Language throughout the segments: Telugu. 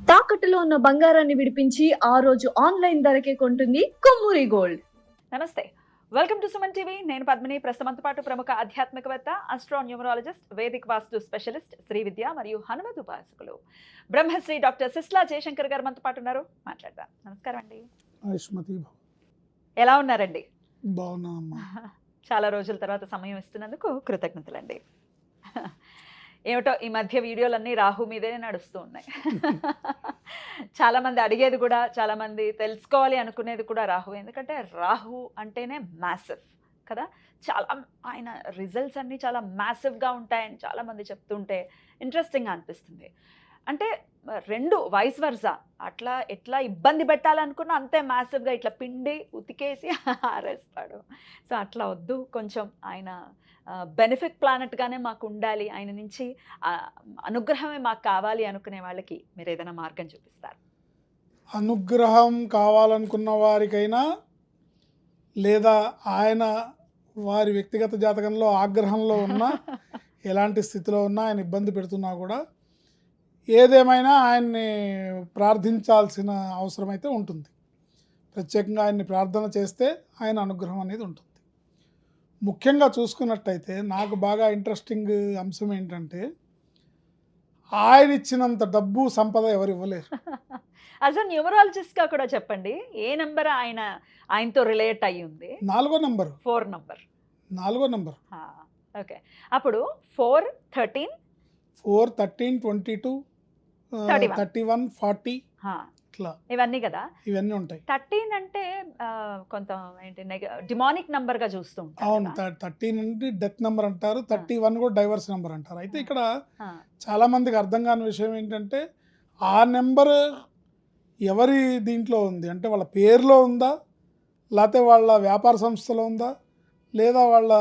తాకట్టులో ఉన్న బంగారాన్ని విడిపించి ఆ రోజు ఆన్లైన్ ధరకే కొంటుంది కొమ్మూరి గోల్డ్. నమస్తే, వెల్కమ్ టు సుమన్ టీవీ. నేను పద్మిని. ప్రస్తుతంతో పాటు ప్రముఖ ఆధ్యాత్మికవేత్త, ఆస్ట్రోన్యూమరాలజిస్ట్, వేదిక్ వాస్తు స్పెషలిస్ట్, శ్రీ విద్య మరియు హనుమత్ ఉపాసకులు బ్రహ్మశ్రీ డాక్టర్ సిస్లా జయశంకర్ గారు మనతో పాటు ఉన్నారు. మాట్లాడదాం. నమస్కారం అండి. ఎలా ఉన్నారండి? బాగున్నామ్మా. చాలా రోజుల తర్వాత సమయం ఇస్తున్నందుకు కృతజ్ఞతలండి. ఏమిటో ఈ మధ్య వీడియోలన్నీ రాహు మీదే నడుస్తూ ఉన్నాయి. చాలామంది అడిగేది కూడా, చాలామంది తెలుసుకోవాలి అనుకునేది కూడా రాహు. ఎందుకంటే రాహు అంటేనే మ్యాసివ్ కదా. చాలా ఆయన రిజల్ట్స్ అన్నీ చాలా మ్యాసివ్గా ఉంటాయని చాలామంది చెప్తుంటే ఇంట్రెస్టింగ్గా అనిపిస్తుంది. అంటే రెండు వైస్ వర్సా, అట్లా ఎట్లా ఇబ్బంది పెట్టాలనుకున్నా అంతే మ్యాసివ్గా ఇట్లా పిండి ఉతికేసి ఆరేస్తాడు. సో అట్లా వద్దు, కొంచెం ఆయన బెనిఫిట్ ప్లానెట్గానే మాకు ఉండాలి, ఆయన నుంచి అనుగ్రహమే మాకు కావాలి అనుకునే వాళ్ళకి మీరు ఏదైనా మార్గం చూపిస్తారు? అనుగ్రహం కావాలనుకున్న వారికైనా, లేదా ఆయన వారి వ్యక్తిగత జాతకంలో ఆగ్రహంలో ఉన్నా, ఎలాంటి స్థితిలో ఉన్నా, ఆయన ఇబ్బంది పెడుతున్నా కూడా ఏదేమైనా ఆయన్ని ప్రార్థించాల్సిన అవసరం అయితే ఉంటుంది. ప్రత్యేకంగా ఆయన్ని ప్రార్థన చేస్తే ఆయన అనుగ్రహం అనేది ఉంటుంది. ముఖ్యంగా చూసుకున్నట్టయితే నాకు బాగా ఇంట్రెస్టింగ్ అంశం ఏంటంటే, ఆయన ఇచ్చినంత డబ్బు సంపద ఎవరు ఇవ్వలేరు. అసలు న్యూమరాలజిస్ట్గా కూడా చెప్పండి, ఏ నెంబర్ ఆయనతో రిలేట్ అయ్యి ఉంది? 4వ నెంబర్. 4 నెంబర్. 4వ నెంబర్. ఓకే. అప్పుడు 4, 13, 22, 31, 40 ఇట్లా ఇవన్నీ కదా, ఇవన్నీ ఉంటాయి. 13 అంటే కొంత ఏంటి డిమానిక్ నంబర్ గా చూస్తూ ఉంటాం. అవును, 13 నుండి డెత్ నెంబర్ అంటారు, 31 కూడా డైవర్స్ నెంబర్ అంటారు. అయితే ఇక్కడ చాలా మందికి అర్థం కాని విషయం ఏంటంటే, ఆ నెంబర్ ఎవరి దీంట్లో ఉంది అంటే, వాళ్ళ పేరులో ఉందా, లేకపోతే వాళ్ళ వ్యాపార సంస్థలో ఉందా, లేదా వాళ్ళ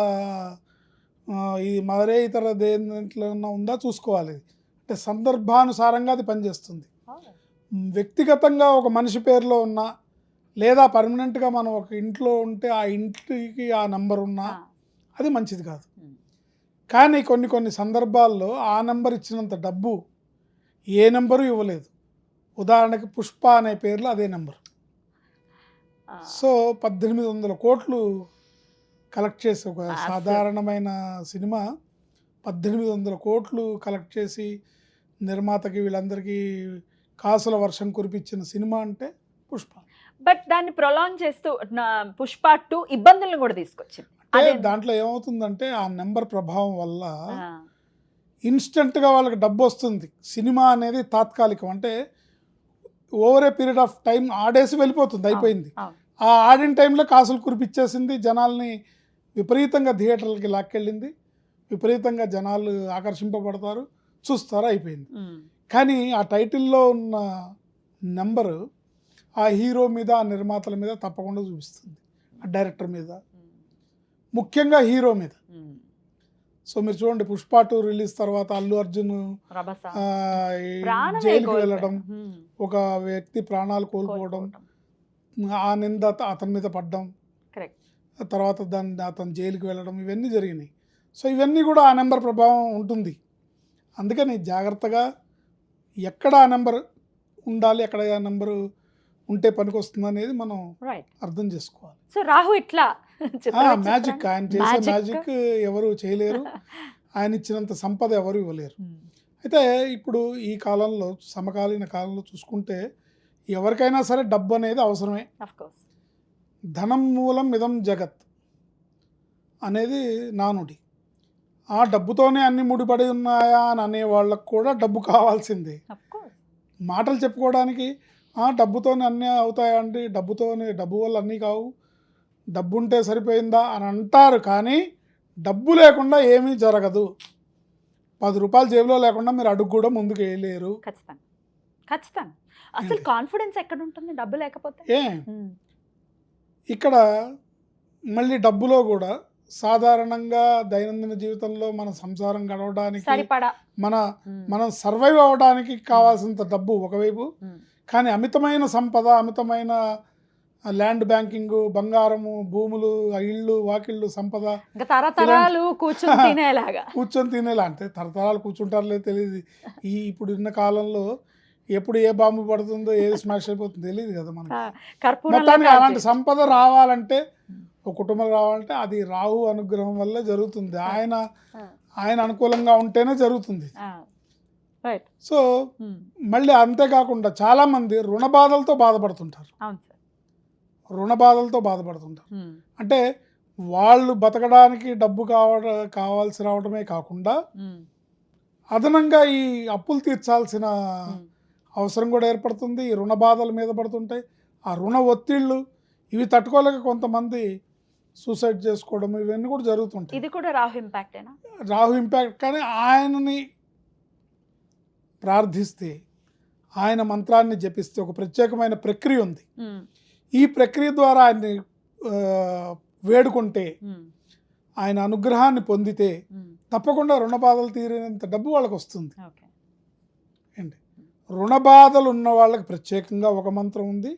ఈ మరే ఇతర దేంట్లో ఉందా చూసుకోవాలి. అంటే సందర్భానుసారంగా అది పనిచేస్తుంది. వ్యక్తిగతంగా ఒక మనిషి పేరులో ఉన్నా, లేదా పర్మనెంట్గా మనం ఒక ఇంట్లో ఉంటే ఆ ఇంటికి ఆ నెంబర్ ఉన్నా అది మంచిది కాదు. కానీ కొన్ని సందర్భాల్లో ఆ నెంబర్ ఇచ్చినంత డబ్బు ఏ నెంబరు ఇవ్వలేదు. ఉదాహరణకి పుష్ప అనే పేర్లో అదే నెంబర్. సో 1800 కోట్లు కలెక్ట్ చేసి, ఒక సాధారణమైన సినిమా 1800 కోట్లు కలెక్ట్ చేసి నిర్మాతకి వీళ్ళందరికీ కాసుల వర్షం కురిపించిన సినిమా అంటే పుష్ప. బట్ దాన్ని ప్రొలాంగ్ చేస్తూ పుష్ప 2 ఇబ్బందులను కూడా తీసుకొచ్చింది. అంటే దాంట్లో ఏమవుతుందంటే, ఆ నెంబర్ ప్రభావం వల్ల ఇన్స్టెంట్గా వాళ్ళకి డబ్బు వస్తుంది. సినిమా అనేది తాత్కాలికం, అంటే over a period of time ఆడేసి వెళ్ళిపోతుంది, అయిపోయింది. ఆ ఆడిన టైంలో కాసులు కురిపించేసింది, జనాల్ని విపరీతంగా థియేటర్లకి లాక్కెళ్ళింది, విపరీతంగా జనాలు ఆకర్షింపబడతారు, చూస్తారు, అయిపోయింది. కానీ ఆ టైటిల్లో ఉన్న నెంబరు ఆ హీరో మీద, ఆ నిర్మాతల మీద తప్పకుండా చూపిస్తుంది, ఆ డైరెక్టర్ మీద, ముఖ్యంగా హీరో మీద. సో మీరు చూడండి, పుష్ప 2 రిలీజ్ తర్వాత అల్లు అర్జున్ జైలుకి వెళ్ళడం, ఒక వ్యక్తి ప్రాణాలు కోల్పోవడం, ఆ నింద అతని మీద పడ్డం, తర్వాత అతను జైలుకి వెళ్ళడం, ఇవన్నీ జరిగినాయి. సో ఇవన్నీ కూడా ఆ నెంబర్ ప్రభావం ఉంటుంది. అందుకని జాగ్రత్తగా ఎక్కడ ఆ నెంబర్ ఉండాలి, ఎక్కడ ఆ నెంబరు ఉంటే పనికి వస్తుంది అనేది మనం అర్థం చేసుకోవాలి. సో రాహు ఇట్లా మ్యాజిక్, ఆయన చేసే మ్యాజిక్ ఎవరు చేయలేరు, ఆయన ఇచ్చినంత సంపద ఎవరు ఇవ్వలేరు. అయితే ఇప్పుడు ఈ కాలంలో, సమకాలీన కాలంలో చూసుకుంటే ఎవరికైనా సరే డబ్బు అనేది అవసరమే. ధనం మూలం ఇదం జగత్ అనేది నానుడి. ఆ డబ్బుతోనే అన్ని ముడిపడి ఉన్నాయా అని అనే వాళ్ళకు కూడా డబ్బు కావాల్సిందే. మాటలు చెప్పుకోవడానికి డబ్బుతోనే అన్నీ అవుతాయండి, డబ్బు వల్ల అన్నీ కావు, డబ్బు ఉంటే సరిపోయిందా అని అంటారు. కానీ డబ్బు లేకుండా ఏమీ జరగదు. 10 రూపాయలు జేబులో లేకుండా మీరు అడుగు కూడా ముందుకు వేయలేరు. ఖచ్చితంగా. అసలు కాన్ఫిడెన్స్ ఎక్కడ ఉంటుంది డబ్బు లేకపోతే? ఇక్కడ మళ్ళీ డబ్బులో కూడా సాధారణంగా దైనందిన జీవితంలో మన సంసారం గడవడానికి, మనం సర్వైవ్ అవ్వడానికి కావాల్సినంత డబ్బు ఒకవైపు, కానీ అమితమైన సంపద, అమితమైన ల్యాండ్ బ్యాంకింగ్, బంగారము, భూములు, ఇళ్ళు, వాకిళ్ళు, సంపద తరతరాలు కూర్చొని తినేలా, అంటే తరతరాలు కూర్చుంటారులే తెలియదు. ఇప్పుడు ఉన్న కాలంలో ఎప్పుడు ఏ బాంబు పడుతుందో ఏది స్మాష్ అయిపోతుందో తెలియదు కదా మనకి. కర్పూరంలా మొత్తానికి అలాంటి కాల్చేయచ్చు. సంపద రావాలంటే, ఒక కుటుంబం రావాలంటే అది రాహు అనుగ్రహం వల్లే జరుగుతుంది. ఆయన అనుకూలంగా ఉంటేనే జరుగుతుంది. రైట్. సో మళ్ళీ అంతేకాకుండా చాలా మంది రుణ బాధలతో బాధపడుతుంటారు. అవును సార్. రుణ బాధలతో బాధపడుతుంటారు. అంటే వాళ్ళు బతకడానికి డబ్బు కావాల్సి రావడమే కాకుండా అదనంగా ఈ అప్పులు తీర్చాల్సిన అవసరం కూడా ఏర్పడుతుంది. ఈ రుణ బాధల మీద పడుతుంటాయి. ఆ రుణ ఒత్తిళ్ళు ఇవి తట్టుకోలేక కొంతమంది సూసైడ్ చేసుకోవడం ఇవన్నీ కూడా జరుగుతుంటాయి. ఇది కూడా రాహు ఇంపాక్టేనా? రాహు ఇంపాక్ట్. కానీ ఆయనని ప్రార్థిస్తే, ఆయన మంత్రాన్ని జపిస్తే ఒక ప్రత్యేకమైన ప్రక్రియ ఉంది. ఈ ప్రక్రియ ద్వారా ఆయన్ని వేడుకుంటే, ఆయన అనుగ్రహాన్ని పొందితే తప్పకుండా రుణ బాధలు తీరినంత డబ్బు వాళ్ళకి వస్తుంది. ఏంటి రుణ బాధలు ఉన్న వాళ్ళకి ప్రత్యేకంగా ఒక మంత్రం ఉంది,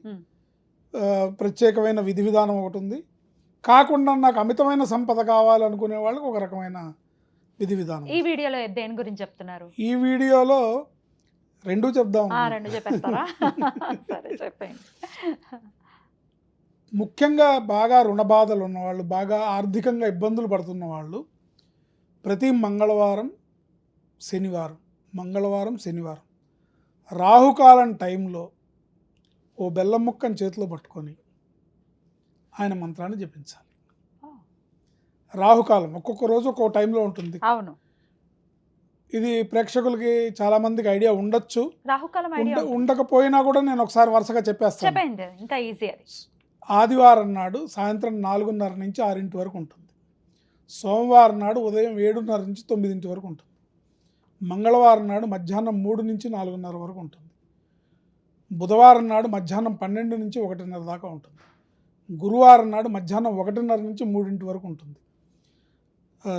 ప్రత్యేకమైన విధి విధానం ఒకటి ఉంది. కాకుండా నాకు అమితమైన సంపద కావాలనుకునే వాళ్ళకి ఒక రకమైన విధి విధానం. ఈ వీడియోలో దేని గురించి చెప్తున్నారు? ఈ వీడియోలో రెండూ చెప్దాం. రెండు చెప్పేస్తారా? సరే చెప్పండి. ముఖ్యంగా బాగా రుణ బాధలు ఉన్నవాళ్ళు, బాగా ఆర్థికంగా ఇబ్బందులు పడుతున్న వాళ్ళు ప్రతి మంగళవారం శనివారం రాహుకాలం టైంలో ఓ బెల్లం ముక్కని చేతిలో పట్టుకొని ఆయన మంత్రాన్ని జపించాలి. రాహుకాలం ఒక్కొక్క రోజు ఒక్కొక్క టైంలో ఉంటుంది. అవును. ఇది ప్రేక్షకులకి చాలా మందికి ఐడియా ఉండొచ్చు, రాహుకాలం ఐడియా ఉండకపోయినా కూడా నేను ఒకసారి వరుసగా చెప్పేస్తాను. చెప్పండి, ఇంకా ఈజీ అది. ఆదివారం నాడు సాయంత్రం 4:30 నుంచి 6 వరకు ఉంటుంది. సోమవారం నాడు ఉదయం 7:30 నుంచి 9 వరకు ఉంటుంది. మంగళవారం నాడు మధ్యాహ్నం 3 నుంచి 4:30 వరకు ఉంటుంది. బుధవారం నాడు మధ్యాహ్నం 12 నుంచి 1:30 దాకా ఉంటుంది. గురువారం నాడు మధ్యాహ్నం 1:30 నుంచి 3 వరకు ఉంటుంది.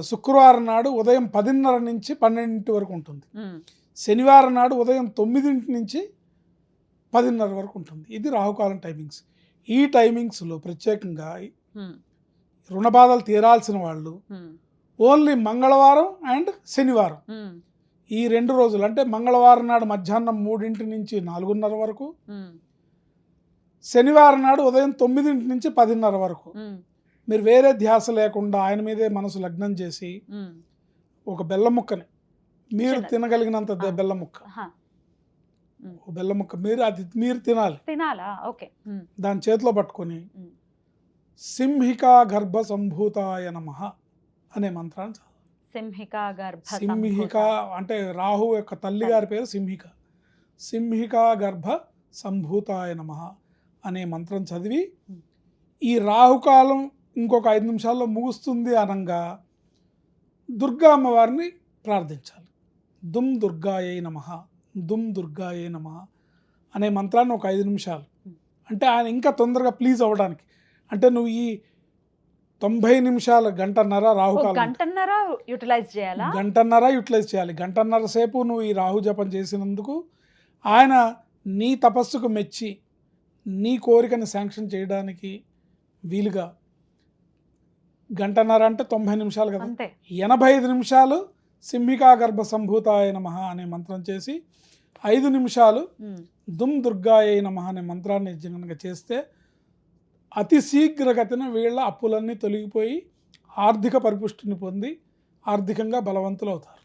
శుక్రవారం నాడు ఉదయం 10:30 నుంచి 12 వరకు ఉంటుంది. శనివారం నాడు ఉదయం 9 నుంచి 10:30 వరకు ఉంటుంది. ఇది రాహుకాలం టైమింగ్స్. ఈ టైమింగ్స్లో ప్రత్యేకంగా రుణ బాధలు తీరాల్సిన వాళ్ళు ఓన్లీ మంగళవారం అండ్ శనివారం ఈ 2 రోజులు, అంటే మంగళవారం నాడు మధ్యాహ్నం 3 నుంచి 4:30 వరకు, శనివారం నాడు ఉదయం 9 నుంచి 10:30 వరకు మీరు వేరే ధ్యాస లేకుండా ఆయన మీదే మనసు లగ్నం చేసి ఒక బెల్లం ముక్కని మీరు తినగలిగినంత బెల్లం ముక్క, బెల్లం ముక్క మీరు తినాలా. ఓకే. దాని చేతిలో పట్టుకొని సింహికా గర్భ సంభూతాయ నమః అనే మంత్రాన్ని చదవాలి. సింహిక అంటే రాహు యొక్క తల్లి గారి పేరు సింహిక. సింహికా గర్భ సంభూతాయ నమః అనే మంత్రం చదివి ఈ రాహుకాలం ఇంకొక 5 నిమిషాల్లో ముగుస్తుంది అనగా దుర్గా అమ్మవారిని ప్రార్థించాలి. దుమ్ దుర్గాయై నమః, దుమ్ దుర్గాయై నమః అనే మంత్రాన్ని ఒక 5 నిమిషాలు, అంటే ఆయన ఇంకా తొందరగా ప్లీజ్ అవ్వడానికి. అంటే నువ్వు ఈ 90 నిమిషాల గంటన్నర రాహుకాలం గంటన్నర యూటిలైజ్ చేయాలి. గంటన్నర సేపు నువ్వు ఈ రాహు జపం చేసినందుకు ఆయన నీ తపస్సుకు మెచ్చి నీ కోరికను శాంక్షన్ చేయడానికి వీలుగా గంటన్నర అంటే 90 నిమిషాలు కదా, 85 నిమిషాలు సింహికా గర్భ సంభూతాయ నమః అనే మంత్రం చేసి 5 నిమిషాలు దుమ్ దుర్గాయై నమః అనే మంత్రాన్ని కనుక చేస్తే అతి శీఘ్రగతిన వీళ్ళ అప్పులన్నీ తొలగిపోయి ఆర్థిక పరిపుష్టిని పొంది ఆర్థికంగా బలవంతులు అవుతారు.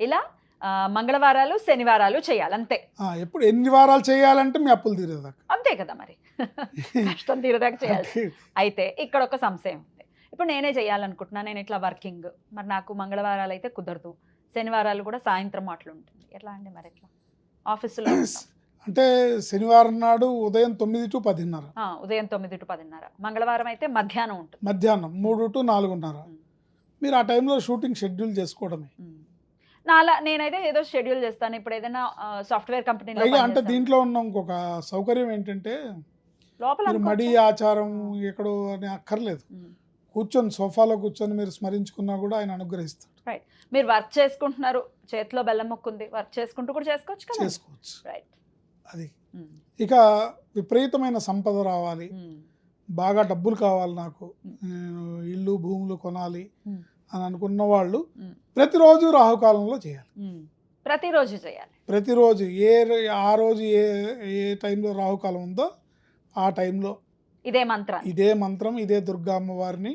ఇలా మంగళవారాలు శనివారాలు చేయాలి అంతే. ఎప్పుడు ఎన్ని వారాలు చేయాలంటే మీ అప్పులు తీరేదాకా, అంతే కదా మరి. కష్టం తీరేదాకా చేయాలి. అయితే ఇక్కడ ఒక సంశయం ఉంది. ఇప్పుడు నేనే చేయాలనుకుంటున్నా, నేను ఇట్లా వర్కింగ్, మరి నాకు మంగళవారాలు అయితే కుదరదు, శనివారాలు కూడా సాయంత్రం అట్లా ఉంటుంది, ఎట్లా అండి మరి? ఎట్లా ఆఫీసులో అంటే శనివారం నాడు ఉదయం 9 to 10:30, ఉదయం 9 to 10:30, మంగళవారం అయితే మధ్యాహ్నం ఉంటుంది, మధ్యాహ్నం 3 to 4:30. మీరు ఆ టైంలో షూటింగ్ షెడ్యూల్ చేసుకోవడమే. నేనైతే ఏదో షెడ్యూల్ చేస్తాను. ఇప్పుడు ఏదైనా సాఫ్ట్వేర్ కంపెనీలో అంటే దీంట్లో ఉన్న ఇంకొక సౌకర్యం ఏంటంటే లోపల మడి ఆచారం ఎక్కడో అని అక్కర్లేదు. కూర్చొని సోఫాలో కూర్చొని మీరు స్మరించుకున్నా కూడా ఆయన అనుగ్రహిస్తాడు. రైట్. మీరు వర్క్ చేసుకుంటున్నారు, చేతిలో బెల్లం ముక్క ఉంది, వర్క్ చేసుకుంటూ కూడా చేసుకోవచ్చు. రైట్. అది ఇక విపరీతమైన సంపద రావాలి, బాగా డబ్బులు కావాలి, నాకు ఇల్లు భూములు కొనాలి అని అనుకున్న వాళ్ళు ప్రతిరోజు రాహుకాలంలో చేయాలి. ప్రతిరోజు చేయాలి. ప్రతిరోజు ఆ రోజు ఏ ఏ టైంలో రాహుకాలం ఉందో ఆ టైంలో ఇదే మంత్రం. ఇదే మంత్రం, ఇదే దుర్గా అమ్మవారిని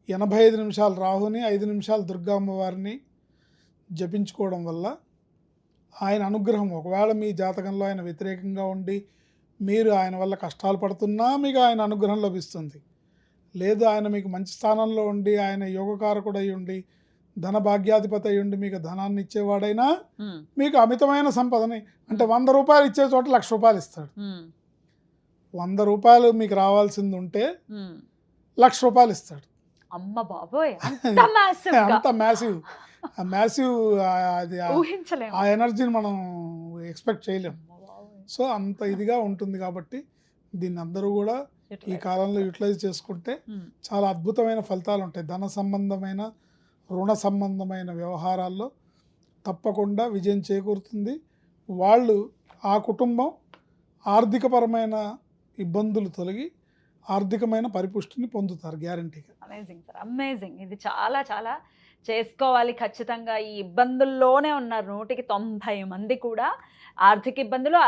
85 నిమిషాలు రాహుని, 5 నిమిషాలు దుర్గా అమ్మవారిని జపించుకోవడం వల్ల ఆయన అనుగ్రహం, ఒకవేళ మీ జాతకంలో ఆయన వ్యతిరేకంగా ఉండి మీరు ఆయన వల్ల కష్టాలు పడుతున్నా మీకు ఆయన అనుగ్రహం లభిస్తుంది. లేదు ఆయన మీకు మంచి స్థానంలో ఉండి ఆయన యోగకారకుడు అయి ఉండి ధన భాగ్యాధిపతి అయి ఉండి మీకు ధనాన్ని ఇచ్చేవాడైనా మీకు అమితమైన సంపదని, అంటే 100 రూపాయలు ఇచ్చే చోట 1,00,000 రూపాయలు ఇస్తాడు. 100 రూపాయలు మీకు రావాల్సింది ఉంటే 1,00,000 రూపాయలు ఇస్తాడు. అమ్మ బాబోయ్, అంత massive గా. అంత మ్యాసివ్ అది ఊహించలేము. ఆ ఎనర్జీని మనం ఎక్స్పెక్ట్ చేయలేం. అమ్మ బాబోయ్. సో అంత ఇదిగా ఉంటుంది కాబట్టి దీన్ని అందరూ కూడా ఈ కాలంలో యూటిలైజ్ చేసుకుంటే చాలా అద్భుతమైన ఫలితాలు ఉంటాయి. ధన సంబంధమైన, రుణ సంబంధమైన వ్యవహారాల్లో తప్పకుండా విజయం చేకూరుతుంది. వాళ్ళు, ఆ కుటుంబం ఆర్థికపరమైన ఇబ్బందులు తొలగి ఆర్థికమైన పరిపుష్టిని పొందుతారు గ్యారంటీగా. Amazing sir, amazing. ఇది చాలా చాలా చేసుకోవాలి ఖచ్చితంగా. ఈ ఇబ్బందుల్లోనే ఉన్నారు 190 మంది కూడా. ఆర్థిక ఇబ్బందులు,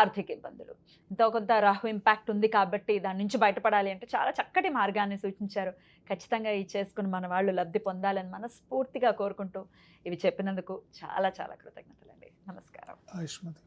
ఎంతో కొంత రాహు ఇంపాక్ట్ ఉంది కాబట్టి దాని నుంచి బయటపడాలి అంటే చాలా చక్కటి మార్గాన్ని సూచించారు. ఖచ్చితంగా ఇది చేసుకుని మన వాళ్ళు లబ్ధి పొందాలని మనస్ఫూర్తిగా కోరుకుంటూ ఇవి చెప్పినందుకు చాలా చాలా కృతజ్ఞతలండి. నమస్కారం. ఆయుష్మతి.